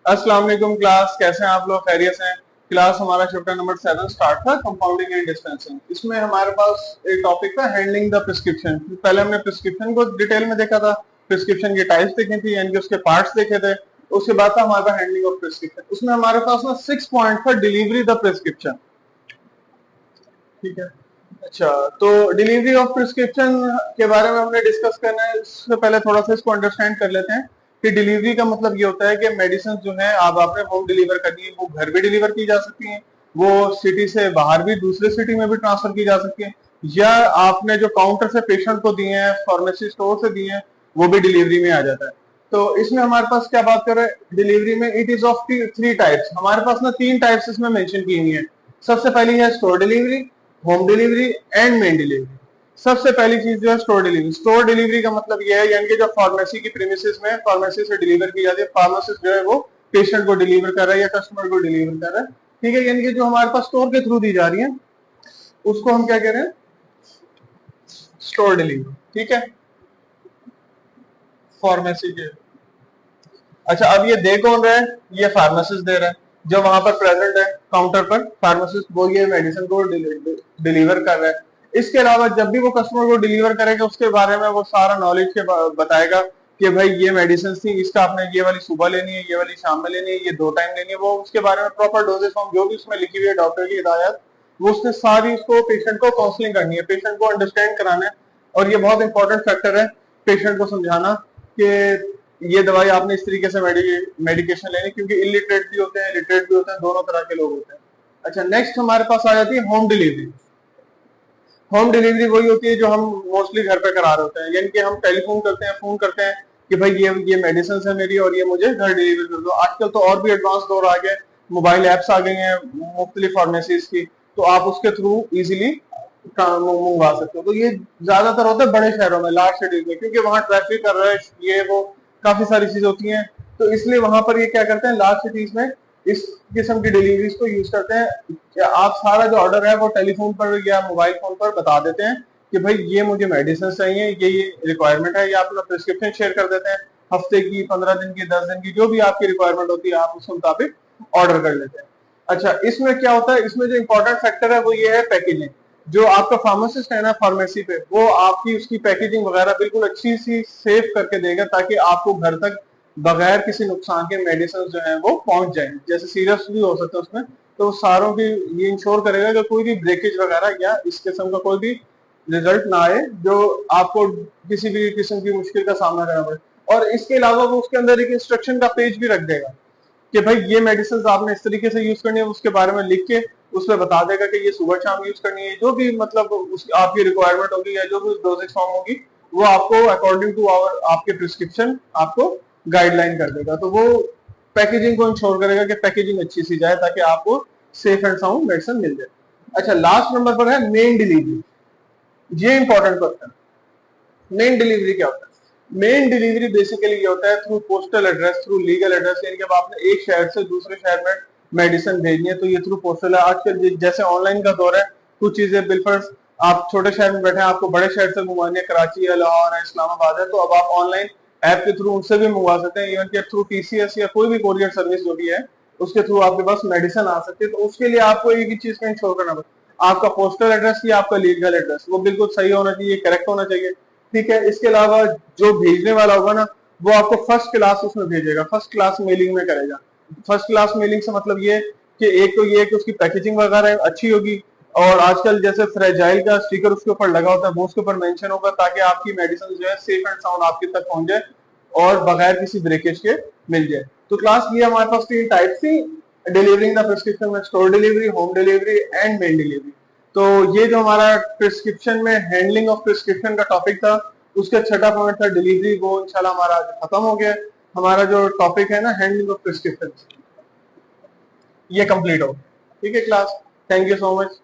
अस्सलाम वालेकुम क्लास, कैसे हैं आप लोग? खैरियत से हैं? क्लास हमारा चैप्टर नंबर 7 स्टार्ट था, कंपाउंडिंग एंड डिस्पेंसिंग। इसमें हमारे पास एक टॉपिक था हैंडलिंग द प्रिस्क्रिप्शन। पहले हमने प्रिस्क्रिप्शन को डिटेल में देखा था, प्रिस्क्रिप्शन की टाइप्स देखी थी, यानी कि उसके पार्ट्स देखे थे। उसके बाद था हमारा हैंडलिंग ऑफ प्रिस्क्रिप्शन। उसमें हमारे पास ना 6 पॉइंट था, डिलीवरी द प्रिस्क्रिप्शन। ठीक है। अच्छा, तो डिलीवरी ऑफ प्रिस्क्रिप्शन के बारे में हमने डिस्कस करना है। इससे पहले थोड़ा सा इसको अंडरस्टैंड कर लेते हैं कि डिलीवरी का मतलब ये होता है कि मेडिसिन जो है आप आपने होम डिलीवर करनी है, वो घर भी डिलीवर की जा सकती है, वो सिटी से बाहर भी दूसरे सिटी में भी ट्रांसफर की जा सकती है, या आपने जो काउंटर से पेशेंट को दिए हैं, फार्मेसी स्टोर से दिए हैं, वो भी डिलीवरी में आ जाता है। तो इसमें हमारे पास क्या बात कर रहे हैं डिलीवरी में, इट इज ऑफ 3 टाइप्स। हमारे पास ना 3 टाइप्स इसमें मेंशन की हुई है। सबसे पहली है store delivery, home delivery and main delivery. सबसे पहली चीज जो है स्टोर डिलीवरी। स्टोर डिलीवरी का मतलब यह है, यानी कि जो फार्मेसी की प्रीमिसेस में फार्मेसी से डिलीवर की जाती है, फार्मासिस्ट जो है वो पेशेंट को डिलीवर कर रहा है या कस्टमर को डिलीवर कर रहा है। ठीक है, यानी कि जो हमारे पास स्टोर के थ्रू दी जा रही है उसको हम क्या कह रहे हैं, स्टोर डिलीवरी। ठीक है, फार्मेसी के। अच्छा, अब ये दे कौन रहा है? ये फार्मासिस्ट दे रहा है, जो वहां पर प्रेजेंट है काउंटर पर, फार्मासिस्ट वो ये मेडिसिन को डिलीवर कर रहा है। इसके अलावा जब भी वो कस्टमर को डिलीवर करेगा उसके बारे में वो सारा नॉलेज के बताएगा कि भाई ये मेडिसिन थी, इसका आपने ये वाली सुबह लेनी है, ये वाली शाम में लेनी है, ये 2 टाइम लेनी है। वो उसके बारे में प्रॉपर डोजेस फॉर्म जो भी उसमें लिखी हुई है, डॉक्टर की हिदायत, वो उसने सारी उसको पेशेंट को काउंसलिंग करनी है, पेशेंट को अंडरस्टैंड कराना है। और ये बहुत इंपॉर्टेंट फैक्टर है पेशेंट को समझाना कि ये दवाई आपने इस तरीके से मेडिकेशन लेनी, क्योंकि इलिटरेट भी होते हैं, लिटरेट भी होते हैं, दोनों तरह के लोग होते हैं। अच्छा, नेक्स्ट हमारे पास आ जाती है होम डिलीवरी। होम डिलीवरी वही होती है जो हम मोस्टली घर पे करा रहे होते हैं, यानी कि हम टेलीफोन करते हैं, फोन करते हैं कि भाई ये मेडिसिन है मेरी और ये मुझे घर डिलीवर कर दो। आजकल तो और भी एडवांस दौर आ गए, मोबाइल एप्स आ गई हैं मुख्तलिफ फार्मेसीज की, तो आप उसके थ्रू इजिली मंगवा सकते हो। तो ये ज्यादातर होता है बड़े शहरों में, लार्ज सिटीज में, क्योंकि वहां ट्रैफिक कर रहा है, ये वो काफी सारी चीजें होती हैं। तो इसलिए वहां पर ये क्या करते हैं, लार्ज सिटीज में इस किस्म की डिलीवरीज को यूज करते हैं कि आप सारा जो ऑर्डर है वो टेलीफोन पर या मोबाइल फोन पर बता देते हैं कि भाई ये मुझे मेडिसिन चाहिए, ये रिक्वायरमेंट है, या अपना प्रिस्क्रिप्शन शेयर कर देते हैं, हफ्ते की, 15 दिन की, 10 दिन की, जो भी आपकी रिक्वायरमेंट होती है आप उसके मुताबिक ऑर्डर कर लेते हैं। अच्छा, इसमें क्या होता है, इसमें जो इंपॉर्टेंट फैक्टर है वो ये है पैकेजिंग। जो आपका फार्मासिस्ट है ना फार्मेसी पे, वो आपकी उसकी पैकेजिंग वगैरह बिल्कुल अच्छी सी सेफ करके देगा, ताकि आपको घर तक बगैर किसी नुकसान के मेडिसिन जो है वो पहुंच जाए। जैसे सीरियस भी हो सकता है उसमें, तो सारों की ये इंश्योर करेगा कि कोई भी ब्रेकेज वगैरह या इस किस्म का कोई भी रिजल्ट ना आए जो आपको किसी भी किस्म की मुश्किल का सामना करना पड़े। और इसके अलावा वो उसके अंदर एक इंस्ट्रक्शन का पेज भी रख देगा कि भाई ये मेडिसिन आपने इस तरीके से यूज करनी है, उसके बारे में लिख के उसमें बता देगा कि ये सुबह शाम यूज करनी है, जो भी मतलब आपकी रिक्वायरमेंट होगी या जो भी डोजेज फॉर्म होगी वो आपको अकॉर्डिंग टू आवर आपके प्रिस्क्रिप्शन आपको गाइडलाइन कर देगा। तो वो पैकेजिंग को इंश्योर करेगा कि पैकेजिंग अच्छी सी जाए ताकि आपको सेफ एंड साउंड मेडिसिन मिल जाए। अच्छा, लास्ट नंबर पर है मेन डिलीवरी। ये इंपॉर्टेंट क्वेश्चन, मेन डिलीवरी क्या होता है? मेन डिलीवरी बेसिकली ये होता है through postal address, through legal address, यानी कि अब आपने एक शहर से दूसरे शहर में मेडिसिन भेजनी है तो ये थ्रू पोस्टल है। आजकल जैसे ऑनलाइन का दौर है, कुछ चीजें बिल्कुल आप छोटे शहर में बैठे हैं, आपको बड़े शहर से मंगवानी है, कराची है, लाहौर है, इस्लामाबाद है, तो अब आप ऑनलाइन ऐप के थ्रू उनसे भी मंगवा सकते हैं। इवन कि थ्रू टीसीएस या कोई भी कोरियर सर्विस जो भी है उसके थ्रू आपके पास मेडिसिन आ सकती है। तो उसके लिए आपको एक ही चीज का इंश्योर करना पड़ेगा, आपका पोस्टल एड्रेस या आपका लीगल एड्रेस वो बिल्कुल सही होना चाहिए, करेक्ट होना चाहिए। ठीक है, इसके अलावा जो भेजने वाला होगा ना वो आपको फर्स्ट क्लास उसमें भेजेगा, फर्स्ट क्लास मेलिंग में करेगा। फर्स्ट क्लास मेलिंग से मतलब ये कि एक तो ये कि उसकी पैकेजिंग वगैरह अच्छी होगी, और आजकल जैसे फ्रेजाइल का स्टिकर उसके ऊपर लगा होता है वो उसके ऊपर मेंशन होगा, ताकि आपकी मेडिसिन जो है सेफ एंड साउंड आपके तक पहुंच जाए और बगैर किसी ब्रेकेज के मिल जाए। तो क्लास ये हमारे पास 3 टाइप थी डिलीवरिंग द प्रिस्क्रिप्शन में, store delivery, home delivery and mail delivery. तो ये जो हमारा प्रिस्क्रिप्शन में हैंडलिंग ऑफ प्रिस्क्रिप्शन का टॉपिक था, उसका छठा पॉइंट था डिलीवरी, वो इंशाल्लाह हमारा आज खत्म हो गया। हमारा जो टॉपिक है ना हैंडलिंग ऑफ प्रिस्क्रिप्शन, ये कंप्लीट हो गया। ठीक है class, thank you so much.